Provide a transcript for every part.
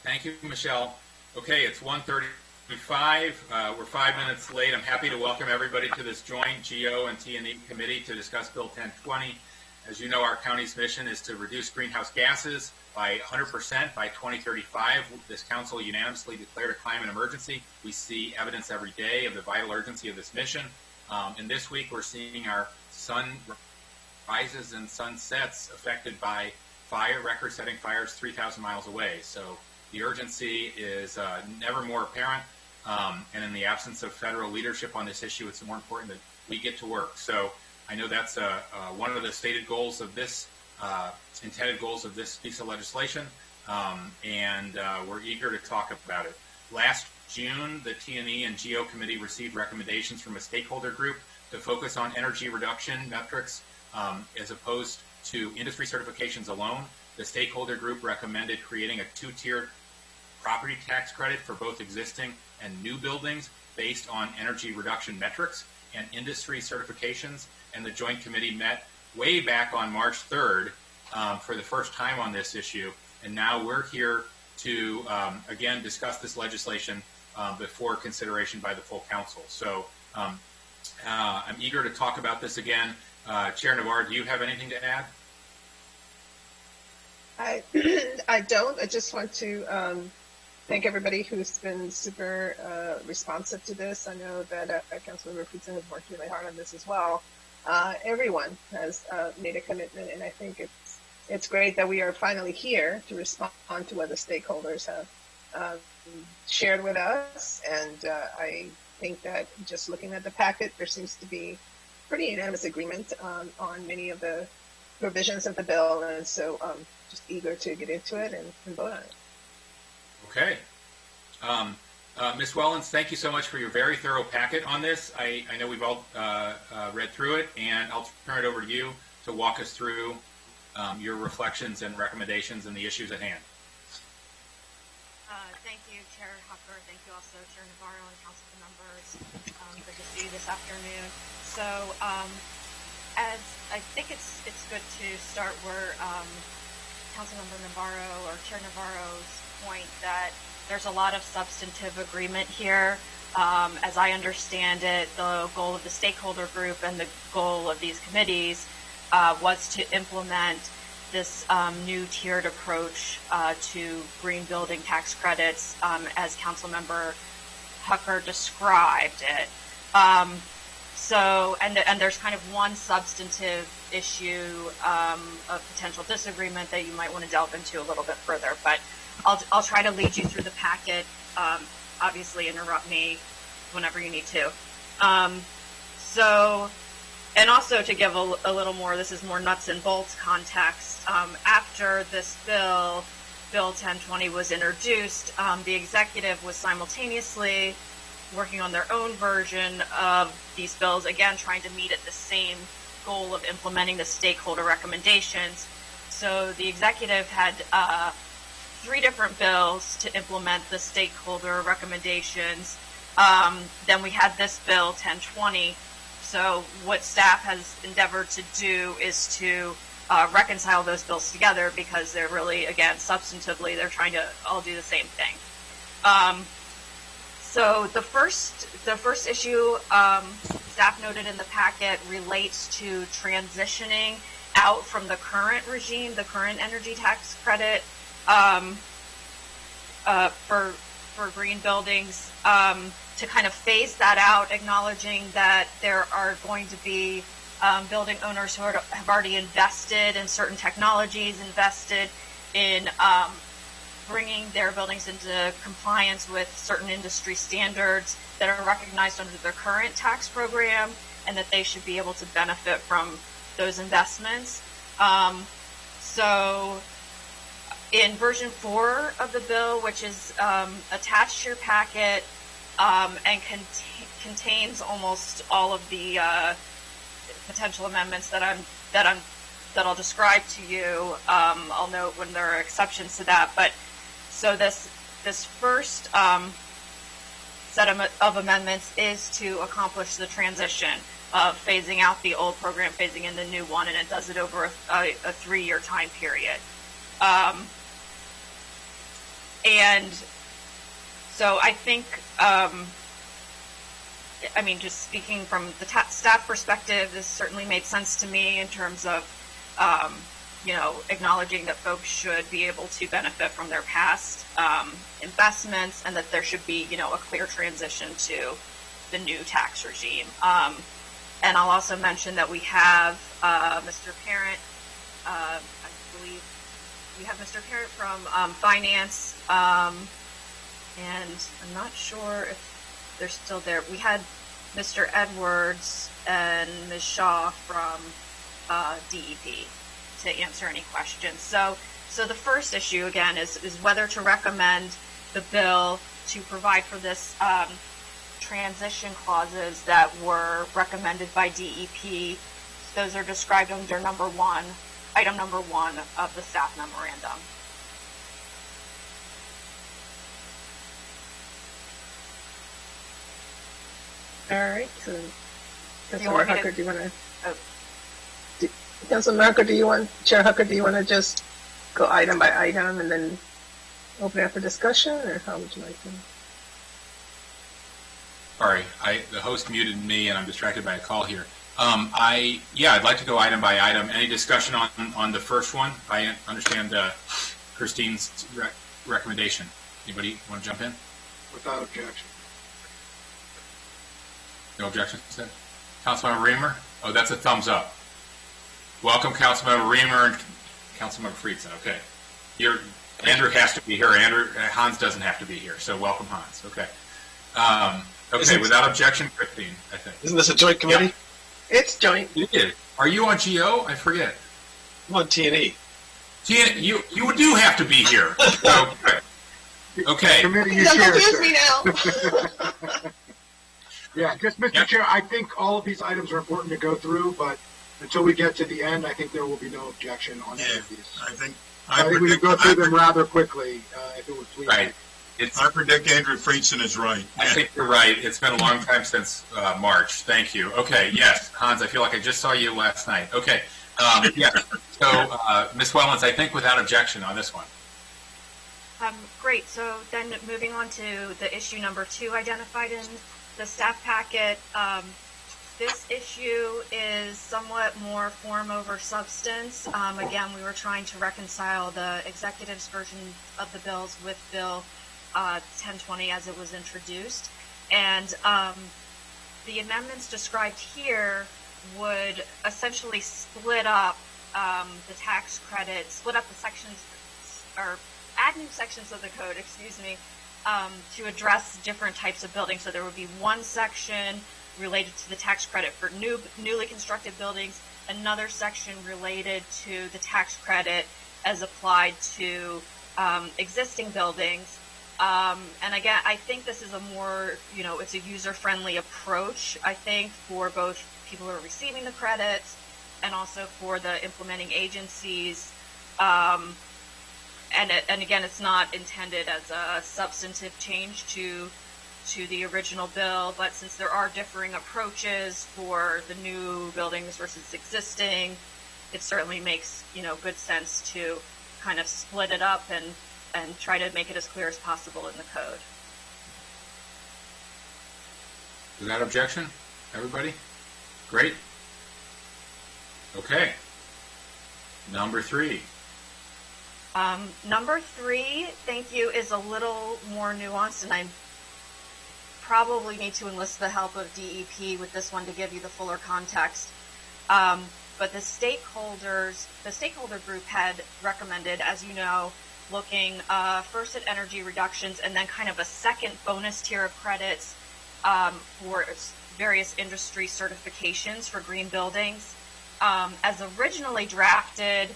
Thank you, Michelle. Okay, it's 1:35. We're 5 minutes late. I'm happy to welcome everybody to this joint GO and T&E committee to discuss Bill 1020. As you know, our county's mission is to reduce greenhouse gases by 100% by 2035. This council unanimously declared a climate emergency. We see evidence every day of the vital urgency of this mission. And this week, we're seeing our sun rises and sunsets affected by record-setting fires 3,000 miles away. So the urgency is never more apparent, and in the absence of federal leadership on this issue, it's more important that we get to work. So I know that's one of the stated goals of this, intended goals of this piece of legislation, and we're eager to talk about it. Last June, the T&E and GO committee received recommendations from a stakeholder group to focus on energy reduction metrics as opposed to industry certifications alone. The stakeholder group recommended creating a two-tiered property tax credit for both existing and new buildings based on energy reduction metrics and industry certifications. And the Joint Committee met way back on March 3rd for the first time on this issue. And now we're here to, again, discuss this legislation before consideration by the full council. So I'm eager to talk about this again. Chair Navarro, do you have anything to add? I don't. I just want to thank everybody who's been super responsive to this. I know that Councilmember Friedson has worked really hard on this as well. Everyone has made a commitment, and I think it's great that we are finally here to respond to what the stakeholders have shared with us. And I think that just looking at the packet, there seems to be pretty unanimous agreement on many of the provisions of the bill, and so just eager to get into it and vote on it. Okay. Ms. Wellens, thank you so much for your very thorough packet on this. I know we've all read through it, and I'll turn it over to you to walk us through your reflections and recommendations and the issues at hand. Thank you, Chair Hucker. Thank you also, Chair Navarro and council members. Good to see you this afternoon. So, as I think it's good to start where Councilmember Navarro or Chair Navarro's point that there's a lot of substantive agreement here. As I understand it, the goal of the stakeholder group and the goal of these committees was to implement this new tiered approach to green building tax credits as Councilmember Hucker described it. So, and there's kind of one substantive issue of potential disagreement that you might want to delve into a little bit further, but I'll try to lead you through the packet. Obviously, interrupt me whenever you need to. So, and also to give a little more, this is more nuts and bolts context. After this Bill 1020 was introduced, the executive was simultaneously working on their own version of these bills, again, trying to meet at the same goal of implementing the stakeholder recommendations. So the executive had 3 different bills to implement the stakeholder recommendations. Then we had this Bill 1020. So what staff has endeavored to do is to reconcile those bills together because they're really, again, substantively, they're trying to all do the same thing. So the first issue staff noted in the packet relates to transitioning out from the current regime, the current energy tax credit for green buildings, to kind of phase that out, acknowledging that there are going to be building owners who have already invested in certain technologies, invested in bringing their buildings into compliance with certain industry standards that are recognized under their current tax program, and that they should be able to benefit from those investments. So in version 4 of the bill, which is attached to your packet and contains almost all of the potential amendments that I'll describe to you. I'll note when there are exceptions to that, but so this first set of amendments is to accomplish the transition of phasing out the old program, phasing in the new one, and it does it over a 3-year time period. And so I think, I mean, just speaking from the staff perspective, this certainly made sense to me in terms of, you know, acknowledging that folks should be able to benefit from their past investments, and that there should be, you know, a clear transition to the new tax regime. And I'll also mention that we have Mr. Parent, I believe we have Mr. Parent from Finance, and I'm not sure if they're still there. We had Mr. Edwards and Ms. Shaw from DEP to answer any questions. So the first issue, again, is whether to recommend the bill to provide for this transition clauses that were recommended by DEP. Those are described under item number one of the staff memorandum. All right. So, Councilmember Hucker, do you want to? Councilmember Hucker, Chair Hucker, do you want to just go item by item and then open it up for discussion, or how would you like to? Sorry, the host muted me, and I'm distracted by a call here. I'd like to go item by item. Any discussion on the first one? I understand Christine's recommendation. Anybody want to jump in? Without objection. No objections, then? Councilmember Reamer? Oh, that's a thumbs up. Welcome, Councilmember Reamer and Councilmember Friedson. Okay. Andrew has to be here. Hans doesn't have to be here, so welcome, Hans. Okay. Okay, without objection, Christine, I think. Isn't this a joint committee? Yeah. It's joint. It is. Are you on GO? I forget. I'm on T&E. You do have to be here. Okay. Committee you Don't chair, confuse sir. me now. Yeah, just Mr. Chair, I think all of these items are important to go through, but until we get to the end, I think there will be no objection on any of these. I think we can go through them rather quickly, if it would please. Right. I predict Andrew Friedson is right. I think you're right. It's been a long time since March. Thank you. Okay, yes. Hans, I feel like I just saw you last night. Okay. Yes. So, Ms. Wellens, I think without objection on this one. Great. So then moving on to the issue number 2 identified in the staff packet. This issue is somewhat more form over substance. Again, we were trying to reconcile the executive's version of the bills with Bill 1020 as it was introduced. And the amendments described here would essentially split up the tax credit, split up the sections, or add new sections of the code, to address different types of buildings. So there would be one section related to the tax credit for newly constructed buildings, another section related to the tax credit as applied to existing buildings. And again, I think this is a more, it's a user-friendly approach, I think, for both people who are receiving the credits and also for the implementing agencies. And again, it's not intended as a substantive change to the original bill, but since there are differing approaches for the new buildings versus existing, it certainly makes, good sense to kind of split it up and try to make it as clear as possible in the code. Without objection, everybody? Great. Okay. Number 3. Number 3, thank you, is a little more nuanced, and I probably need to enlist the help of DEP with this one to give you the fuller context. But the stakeholder group had recommended, as you know, looking first at energy reductions and then kind of a second bonus tier of credits for various industry certifications for green buildings. As originally drafted,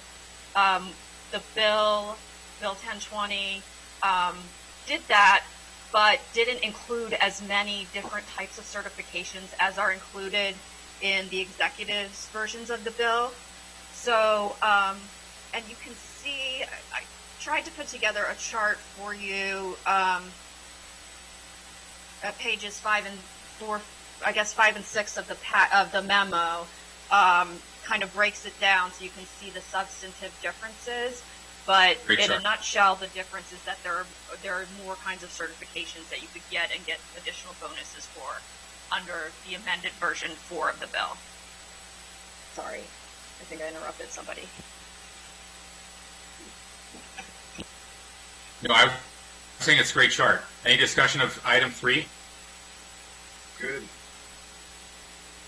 the Bill 1020, did that, but didn't include as many different types of certifications as are included in the executive's versions of the bill. So, and you can see, I tried to put together a chart for you at pages 5 and 6 of the memo. Kind of breaks it down so you can see the substantive differences. But Great in chart. a nutshell, the difference is that there are more kinds of certifications that you could get and get additional bonuses for under the amended version 4 of the bill. Sorry, I think I interrupted somebody. No, I was saying it's a great chart. Any discussion of item 3? Good.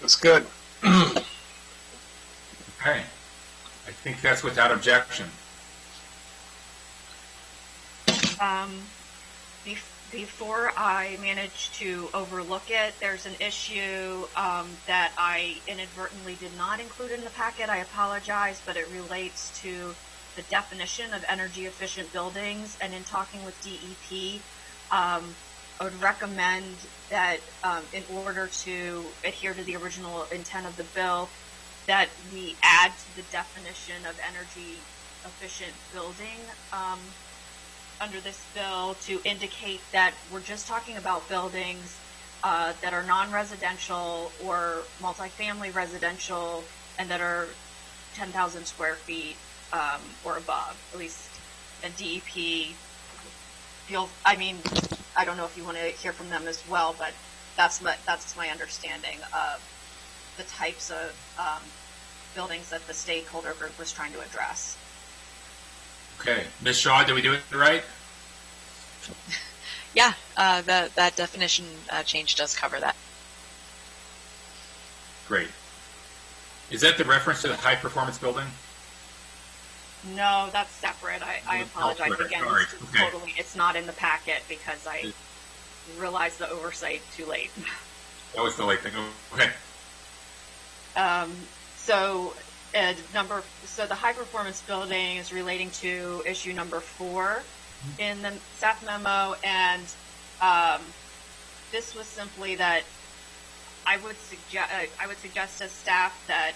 That's good. Okay. I think that's without objection. Before I managed to overlook it, there's an issue that I inadvertently did not include in the packet. I apologize, but it relates to the definition of energy efficient buildings. And in talking with DEP, I would recommend that in order to adhere to the original intent of the bill, that we add to the definition of energy efficient building under this bill to indicate that we're just talking about buildings that are non-residential or multifamily residential and that are 10,000 square feet or above. At least a DEP I don't know if you want to hear from them as well, but that's my understanding of the types of buildings that the stakeholder group was trying to address. Okay. Ms. Shaw, did we do it right? Yeah, that definition change does cover that. Great. Is that the reference to the high performance building? No, that's separate. I apologize Elsewhere. again. Sorry. Okay. Totally, it's not in the packet because I realized the oversight too late. That was the late thing. Okay. So the high performance building is relating to issue number 4 in the staff memo, and this was simply that I would suggest as staff that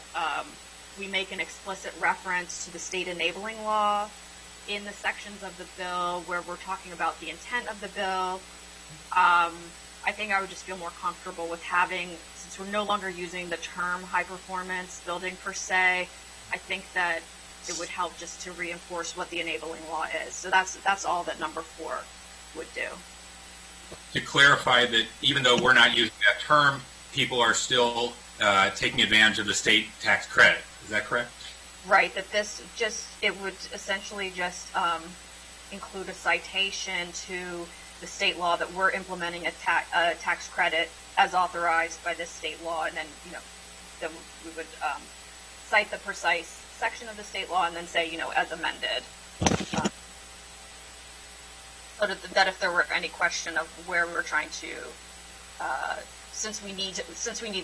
we make an explicit reference to the state enabling law in the sections of the bill where we're talking about the intent of the bill. I think I would just feel more comfortable with having, since we're no longer using the term high performance building per se, I think that it would help just to reinforce what the enabling law is. So that's all that number 4 would do. To clarify that even though we're not using that term, people are still taking advantage of the state tax credit. Is that correct? Right, that it would essentially just include a citation to the state law that we're implementing a tax credit as authorized by this state law, and then then we would cite the precise section of the state law and then say as amended. So that if there were any question of where we were trying to, since we need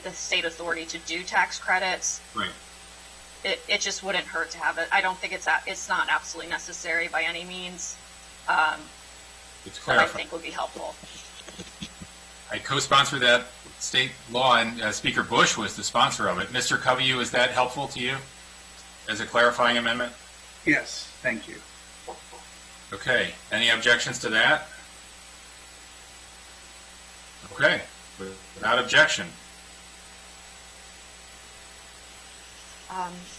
the state authority to do tax credits, Right. It just wouldn't hurt to have it. I don't think it's not absolutely necessary by any means. It's But I clarified. think would be helpful. I co-sponsored that state law, and Speaker Bush was the sponsor of it. Mr. Covey, is that helpful to you as a clarifying amendment? Yes, thank you. Okay. Any objections to that? Okay. Without objection.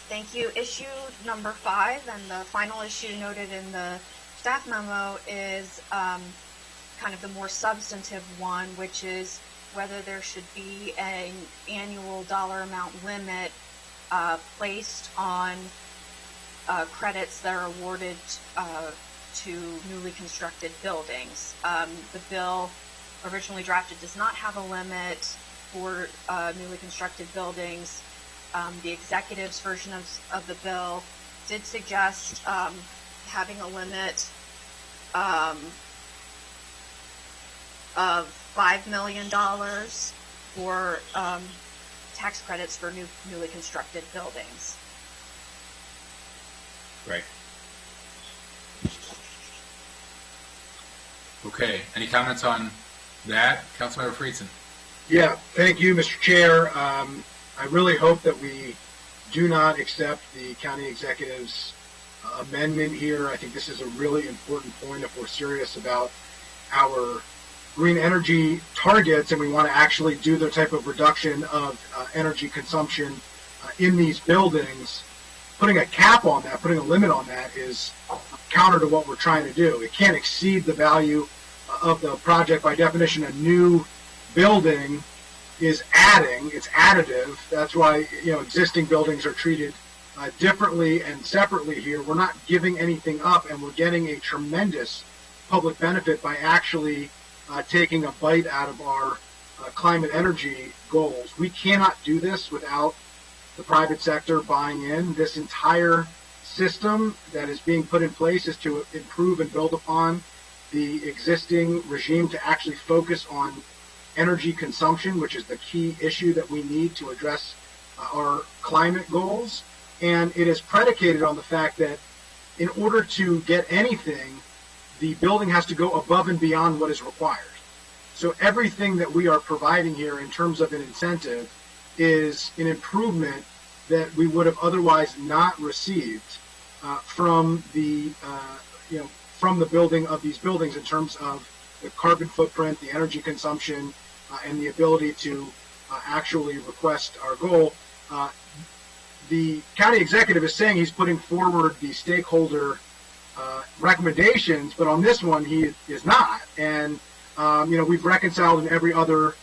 Thank you. Issue number 5 and the final issue noted in the staff memo is kind of the more substantive one, which is whether there should be an annual dollar amount limit placed on credits that are awarded to newly constructed buildings. The bill originally drafted does not have a limit for newly constructed buildings. The executive's version of the bill did suggest having a limit of $5 million for tax credits for newly constructed buildings. Right. Okay. Any comments on that? Councilmember Friedson. Yeah, thank you, Mr. Chair. I really hope that we do not accept the county executive's amendment here. I think this is a really important point if we're serious about our green energy targets and we want to actually do the type of reduction of energy consumption in these buildings. putting a cap on that, putting a limit on that is counter to what we're trying to do. It can't exceed the value of the project. By definition, a new building is adding, it's additive. That's why, existing buildings are treated differently and separately here. We're not giving anything up, and we're getting a tremendous public benefit by actually taking a bite out of our climate energy goals. We cannot do this without the private sector buying in. This entire system that is being put in place is to improve and build upon the existing regime to actually focus on energy consumption, which is the key issue that we need to address our climate goals. And it is predicated on the fact that in order to get anything, the building has to go above and beyond what is required. So everything that we are providing here in terms of an incentive is an improvement that we would have otherwise not received from the from the building of these buildings in terms of the carbon footprint, the energy consumption, and the ability to actually request our goal. The county executive is saying he's putting forward the stakeholder recommendations, but on this one he is not. And we've reconciled in every other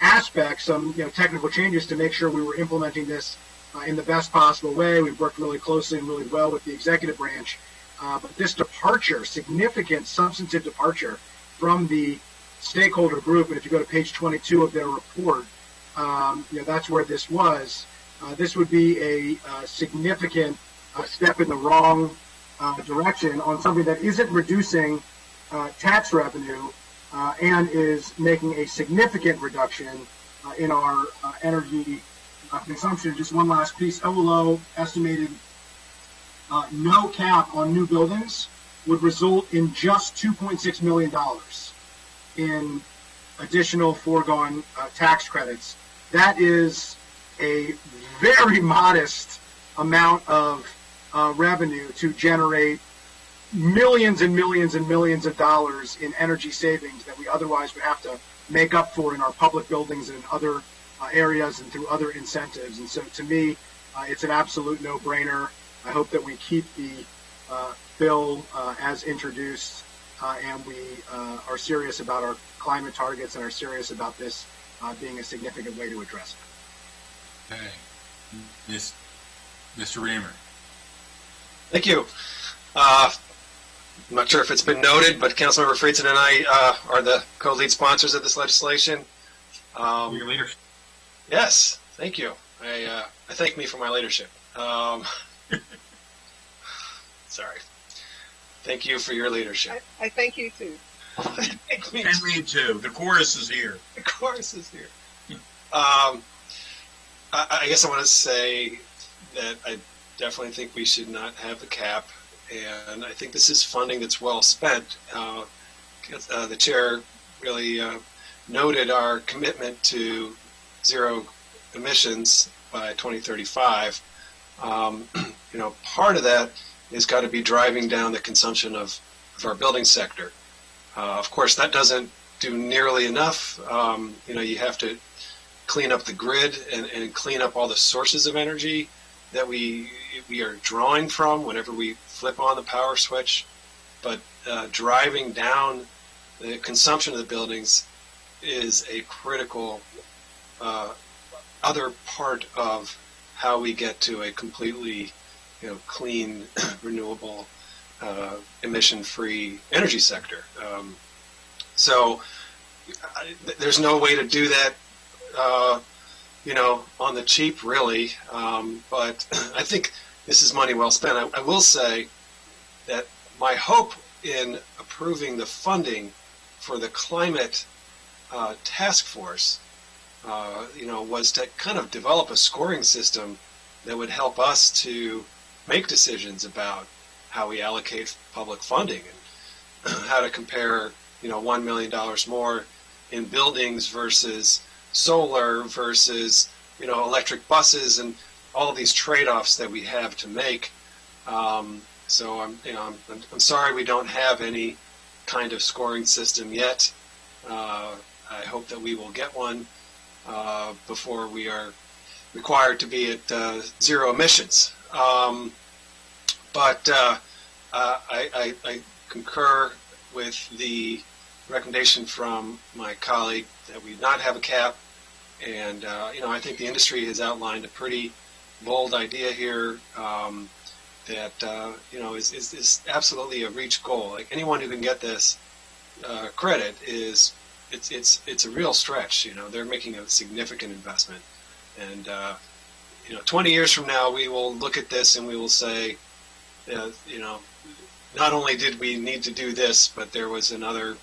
aspect some technical changes to make sure we were implementing this in the best possible way. We've worked really closely and really well with the executive branch. But this departure, significant substantive departure from the stakeholder group, and if you go to page 22 of their report, that's where this was. This would be a significant step in the wrong direction on something that isn't reducing tax revenue and is making a significant reduction in our energy consumption. Just one last piece. OLO estimated no cap on new buildings would result in just $2.6 million in additional foregone tax credits. That is a very modest amount of revenue to generate millions and millions and millions of dollars in energy savings that we otherwise would have to make up for in our public buildings and other areas and through other incentives. And so to me, it's an absolute no-brainer. I hope that we keep the bill as introduced and we are serious about our climate targets and are serious about this being a significant way to address it. Okay. Mr. Reamer. Thank you. I'm not sure if it's been noted, but Councilmember Friedson and I are the co-lead sponsors of this legislation. Your leadership. Yes, thank you. I thank me for my leadership. Sorry. Thank you for your leadership. I thank you too. Thank me And me too. The chorus is here. The chorus is here. I guess I want to say that I definitely think we should not have the cap, and I think this is funding that's well spent. The chair really noted our commitment to zero emissions by 2035. Part of that has got to be driving down the consumption of our building sector. Of course, that doesn't do nearly enough. You have to clean up the grid and clean up all the sources of energy that we are drawing from whenever we flip on the power switch. But driving down the consumption of the buildings is a critical other part of how we get to a completely clean, renewable, emission-free energy sector. So there's no way to do that, on the cheap, really. But I think this is money well spent. I will say that my hope in approving the funding for the climate task force, was to kind of develop a scoring system that would help us to make decisions about how we allocate public funding and how to compare, $1 million more in buildings versus solar versus, electric buses and all of these trade-offs that we have to make. So I'm sorry we don't have any kind of scoring system yet. I hope that we will get one before we are required to be at zero emissions. I concur with the recommendation from my colleague that we not have a cap. And, I think the industry has outlined a pretty bold idea here that, is absolutely a reach goal. Like anyone who can get this credit it's a real stretch. They're making a significant investment. And, 20 years from now, we will look at this and we will say, not only did we need to do this, but there was another,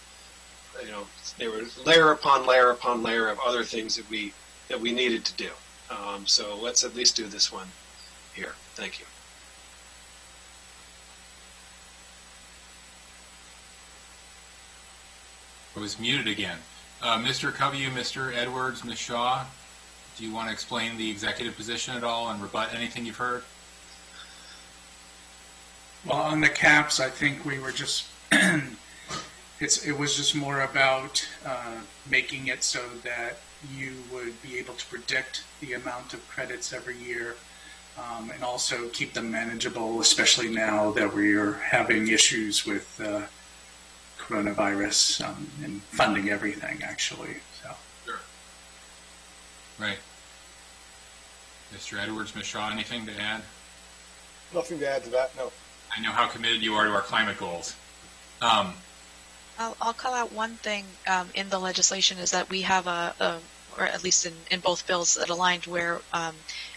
there was layer upon layer upon layer of other things that we needed to do. So let's at least do this one here. Thank you. I was muted again. Mr. Covey, Mr. Edwards, Ms. Shaw, do you want to explain the executive position at all and rebut anything you've heard? Well, on the caps, I think we were just, it was just more about making it so that you would be able to predict the amount of credits every year and also keep them manageable, especially now that we're having issues with coronavirus and funding everything, actually. So. Sure. Right. Mr. Edwards, Ms. Shaw, anything to add? Nothing to add to that, no. I know how committed you are to our climate goals. I'll call out one thing in the legislation is that we have or at least in both bills that aligned where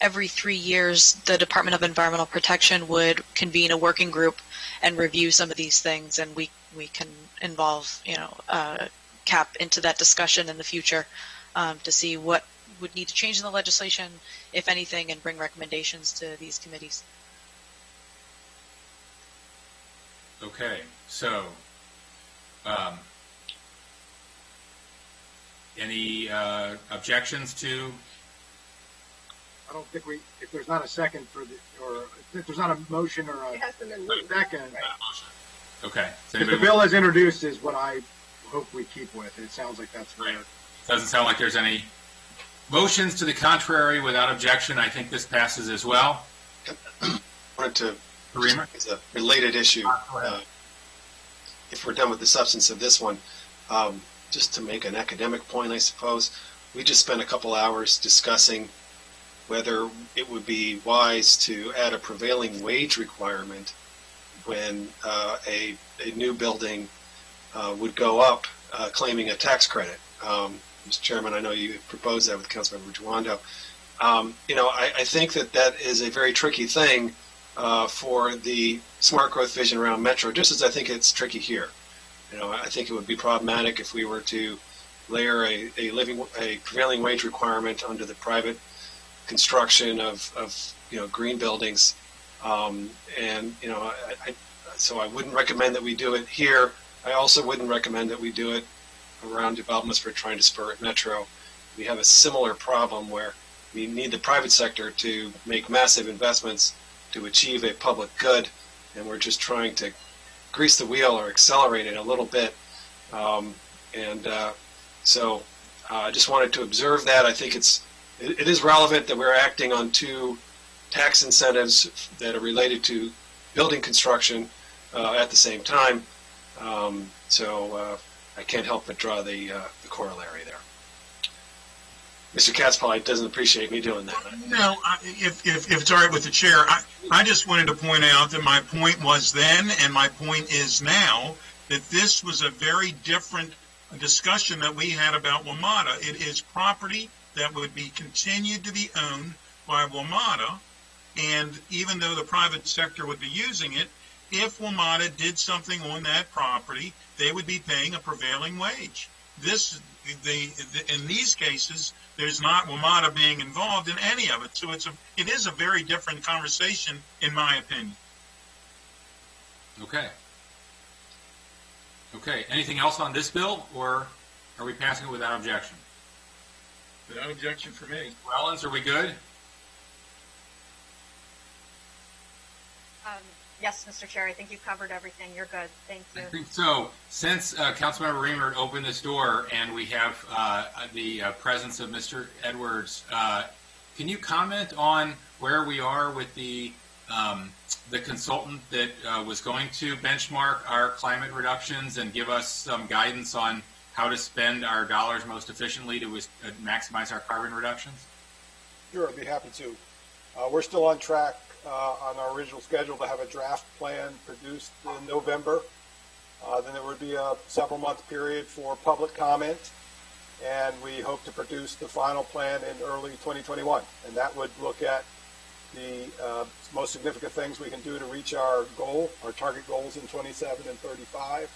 every 3 years the Department of Environmental Protection would convene a working group and review some of these things, and we can involve CAP into that discussion in the future to see what would need to change in the legislation, if anything, and bring recommendations to these committees. Okay, so any objections to? I don't think if there's not a second or if there's not a motion or a second. Okay. If the bill as introduced is what I hope we keep with. It sounds like that's right. Doesn't sound like there's any motions to the contrary. Without objection, I think this passes as well. I wanted to Reamer? It's a related issue. If we're done with the substance of this one, just to make an academic point, I suppose, we just spent a couple hours discussing whether it would be wise to add a prevailing wage requirement when a new building would go up claiming a tax credit. Mr. Chairman, I know you proposed that with Councilmember Juando. I think that is a very tricky thing for the smart growth vision around Metro, just as I think it's tricky here. I think it would be problematic if we were to layer a prevailing wage requirement under the private construction of green buildings, so I wouldn't recommend that we do it here. I also wouldn't recommend that we do it around developments we're trying to spur at Metro. We have a similar problem where we need the private sector to make massive investments to achieve a public good, and we're just trying to grease the wheel or accelerate it a little bit. So I just wanted to observe that. I think it is relevant that we're acting on two tax incentives that are related to building construction at the same time. So I can't help but draw the corollary there. Mr. Katz probably doesn't appreciate me doing that. No, if it's all right with the chair, I just wanted to point out that my point was then, and my point is now, that this was a very different discussion that we had about WMATA. It is property that would be continued to be owned by WMATA, and even though the private sector would be using it, if WMATA did something on that property, they would be paying a prevailing wage. In these cases, there's not WMATA being involved in any of it, so it is a very different conversation, in my opinion. Okay. Anything else on this bill, or are we passing it without objection? Without objection for me. Wellens, are we good? Yes, Mr. Chair, I think you covered everything. You're good. Thank you. I think so. Since Councilmember Reamer opened this door and we have the presence of Mr. Edwards, can you comment on where we are with the the consultant that was going to benchmark our climate reductions and give us some guidance on how to spend our dollars most efficiently to maximize our carbon reductions? Sure, I'd be happy to. We're still on track on our original schedule to have a draft plan produced in November. Then there would be a several-month period for public comment, and we hope to produce the final plan in early 2021. And that would look at the most significant things we can do to reach our goal, our target goals in 27 and 35.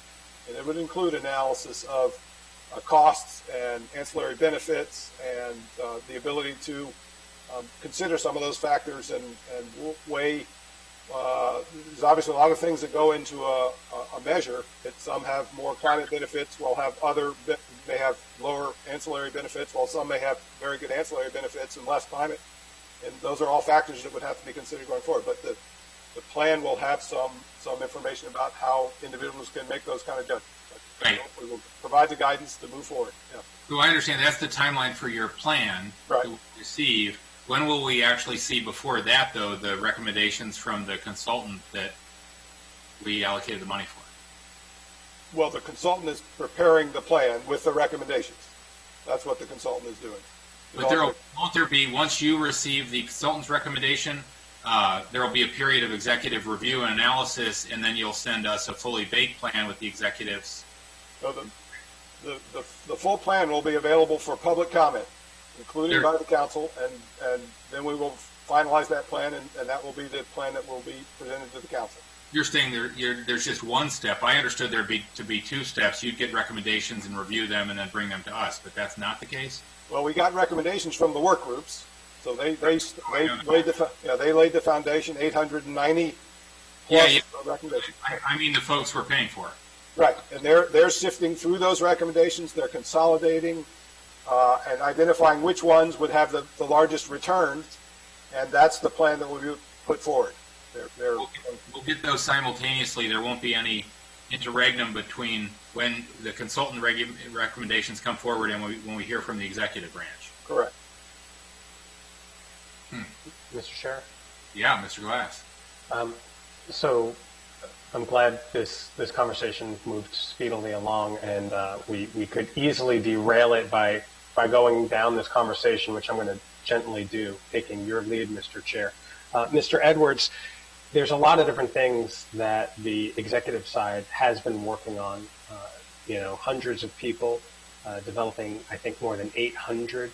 And it would include analysis of costs and ancillary benefits and the ability to consider some of those factors and weigh. There's obviously a lot of things that go into a measure. That some have more climate benefits, while may have lower ancillary benefits, while some may have very good ancillary benefits and less climate. And those are all factors that would have to be considered going forward. But the plan will have some information about how individuals can make those kind of judgments. Right. We will provide the guidance to move forward. Yeah. So I understand that's the timeline for your plan Right. to receive. When will we actually see before that, though, the recommendations from the consultant that we allocated the money for? Well, the consultant is preparing the plan with the recommendations. That's what the consultant is doing. But won't there be, once you receive the consultant's recommendation, there will be a period of executive review and analysis, and then you'll send us a fully baked plan with the executives. So the full plan will be available for public comment, including by the council, and then we will finalize that plan, and that will be the plan that will be presented to the council. You're saying there's just one step. I understood there to be two steps. You'd get recommendations and review them and then bring them to us, but that's not the case? Well, we got recommendations from the work groups, so they laid the foundation, 890 plus recommendations. I mean the folks we're paying for. Right, and they're sifting through those recommendations. They're consolidating and identifying which ones would have the largest returns, and that's the plan that will be put forward. We'll get those simultaneously. There won't be any interregnum between when the consultant recommendations come forward and when we hear from the executive branch. Correct. Mr. Chair? Yeah, Mr. Glass. So I'm glad this conversation moved speedily along, and we could easily derail it by going down this conversation, which I'm going to gently do, taking your lead, Mr. Chair. Mr. Edwards, there's a lot of different things that the executive side has been working on. Hundreds of people developing, I think, more than 800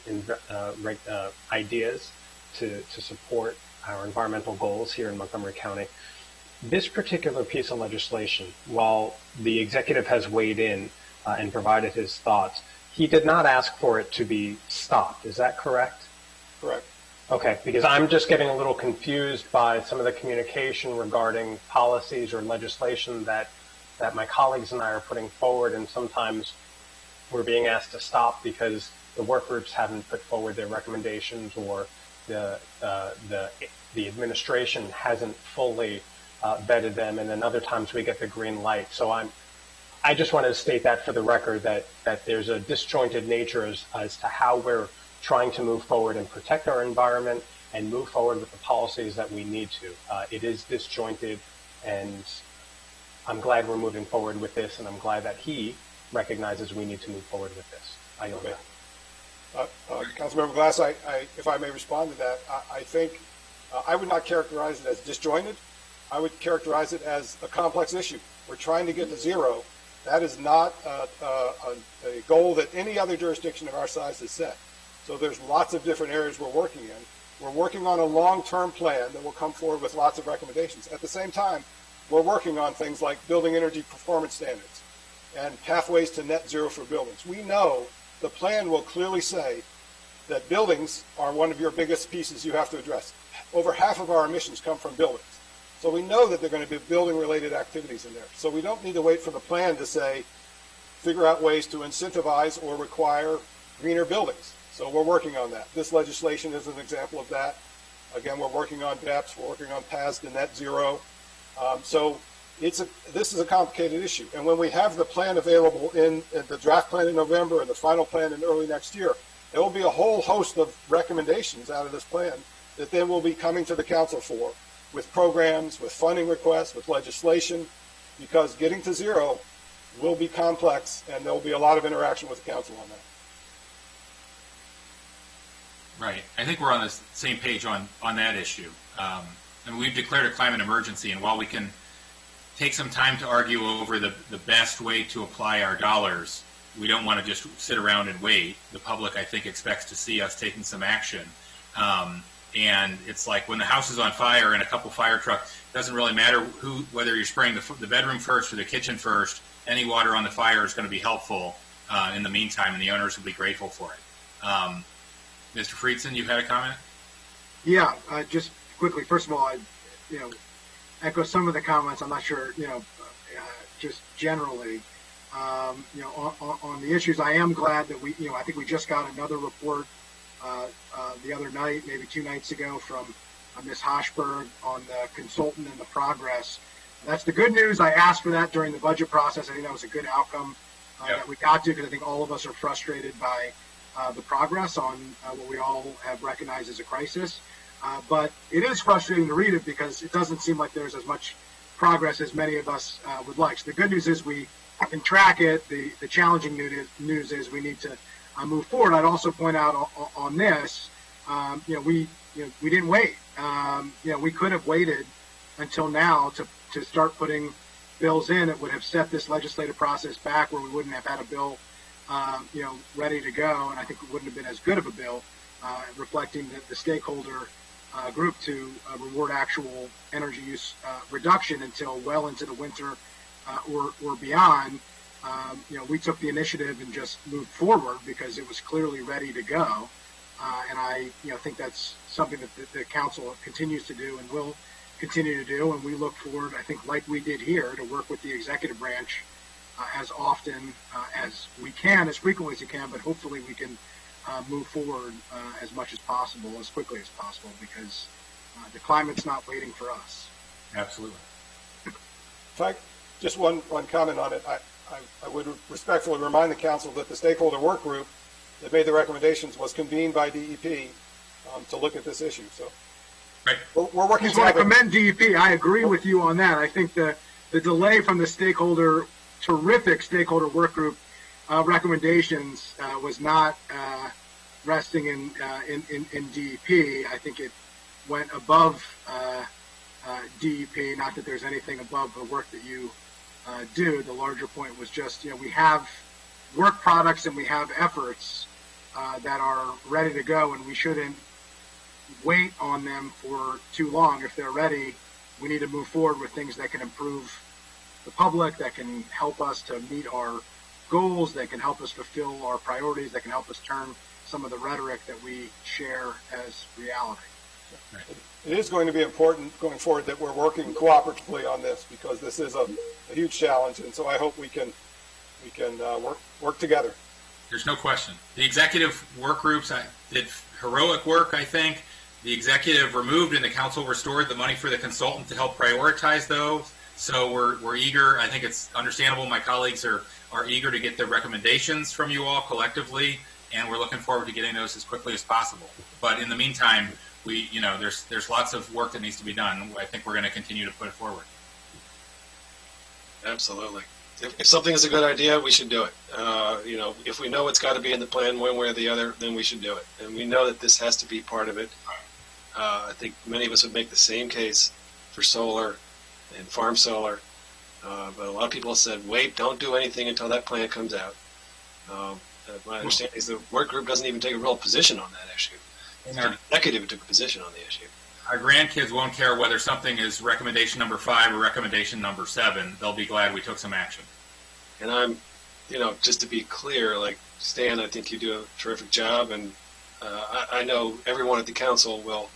ideas to support our environmental goals here in Montgomery County. This particular piece of legislation, while the executive has weighed in and provided his thoughts, he did not ask for it to be stopped. Is that correct? Correct. Okay, because I'm just getting a little confused by some of the communication regarding policies or legislation that my colleagues and I are putting forward, and sometimes we're being asked to stop because the work groups haven't put forward their recommendations, or the administration hasn't fully vetted them, and then other times we get the green light. So I just want to state that for the record, that there's a disjointed nature as to how we're trying to move forward and protect our environment and move forward with the policies that we need to. It is disjointed, and I'm glad we're moving forward with this, and I'm glad that he recognizes we need to move forward with this. I yield back. Councilmember Glass, if I may respond to that, I think I would not characterize it as disjointed. I would characterize it as a complex issue. We're trying to get to zero. That is not a goal that any other jurisdiction of our size has set. So there's lots of different areas we're working in. We're working on a long-term plan that will come forward with lots of recommendations. At the same time, we're working on things like building energy performance standards and pathways to net zero for buildings. We know the plan will clearly say that buildings are one of your biggest pieces you have to address. Over half of our emissions come from buildings. So we know that there are going to be building-related activities in there. So we don't need to wait for the plan to say, figure out ways to incentivize or require greener buildings. So we're working on that. This legislation is an example of that. Again, we're working on DEPs. We're working on paths to net zero. So this is a complicated issue. And when we have the plan available in the draft plan in November and the final plan in early next year, there will be a whole host of recommendations out of this plan that then we'll be coming to the council for. with programs, with funding requests, with legislation, because getting to zero will be complex, and there will be a lot of interaction with the council on that. Right. I think we're on the same page on that issue. And we've declared a climate emergency, and while we can take some time to argue over the best way to apply our dollars, we don't want to just sit around and wait. The public, I think, expects to see us taking some action. And it's like when the house is on fire and a couple fire trucks, it doesn't really matter whether you're spraying the bedroom first or the kitchen first, any water on the fire is going to be helpful in the meantime, and the owners will be grateful for it. Mr. Friedson, you had a comment? Yeah, just quickly. First of all, I, echo some of the comments. I'm not sure, just generally, on the issues. I am glad that I think we just got another report the other night, maybe 2 nights ago, from Ms. Hochberg on the consultant and the progress. That's the good news. I asked for that during the budget process. I think that was a good outcome that we got to, because I think all of us are frustrated by the progress on what we all have recognized as a crisis. But it is frustrating to read it because it doesn't seem like there's as much progress as many of us would like. So the good news is we can track it. The challenging news is we need to move forward. I'd also point out on this, we didn't wait. We could have waited until now to start putting bills in. It would have set this legislative process back where we wouldn't have had a bill ready to go, and I think it wouldn't have been as good of a bill, reflecting the stakeholder group to reward actual energy use reduction until well into the winter or beyond. We took the initiative and just moved forward because it was clearly ready to go, and I think that's something that the council continues to do and will continue to do, and we look forward, I think, like we did here, to work with the executive branch as often as we can, as frequently as we can, but hopefully we can move forward as much as possible, as quickly as possible, because the climate's not waiting for us. Absolutely. In fact, just one comment on it. I would respectfully remind the council that the stakeholder work group that made the recommendations was convened by DEP to look at this issue. So right. we're working. I just want to commend DEP. I agree with you on that. I think the delay from the terrific stakeholder work group recommendations was not resting in DEP. I think it went above DEP. Not that there's anything above the work that you do. The larger point was just, we have work products and we have efforts that are ready to go, and we shouldn't wait on them for too long. If they're ready, we need to move forward with things that can improve the public, that can help us to meet our goals, that can help us fulfill our priorities, that can help us turn some of the rhetoric that we share as reality. Right. It is going to be important going forward that we're working cooperatively on this, because this is a huge challenge, and so I hope we can work together. There's no question. The executive work groups did heroic work, I think. The executive removed and the council restored the money for the consultant to help prioritize those. So we're eager. I think it's understandable. My colleagues are eager to get the recommendations from you all collectively, and we're looking forward to getting those as quickly as possible. But in the meantime, there's lots of work that needs to be done. I think we're going to continue to put it forward. Absolutely. If something is a good idea, we should do it. If we know it's got to be in the plan one way or the other, then we should do it. And we know that this has to be part of it. I think many of us would make the same case for solar and farm solar. But a lot of people said, wait, don't do anything until that plan comes out. My understanding is the work group doesn't even take a real position on that issue. The executive took a position on the issue. Our grandkids won't care whether something is recommendation number 5 or recommendation number 7. They'll be glad we took some action. And I'm, just to be clear, like Stan, I think you do a terrific job, and I know everyone at the council will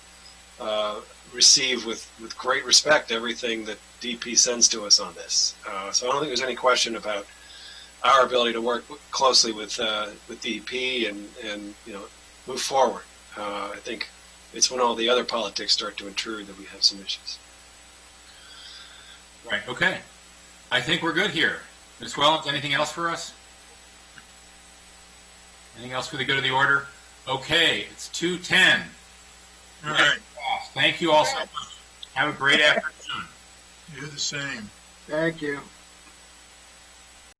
receive with great respect everything that DP sends to us on this. So I don't think there's any question about our ability to work closely with DP and move forward. I think it's when all the other politics start to intrude that we have some issues. Right. Okay. I think we're good here. Ms. Wellens, anything else for us? Anything else for the good of the order? Okay. It's 2:10. All right. Thank you all so much. Have a great afternoon. Do the same. Thank you.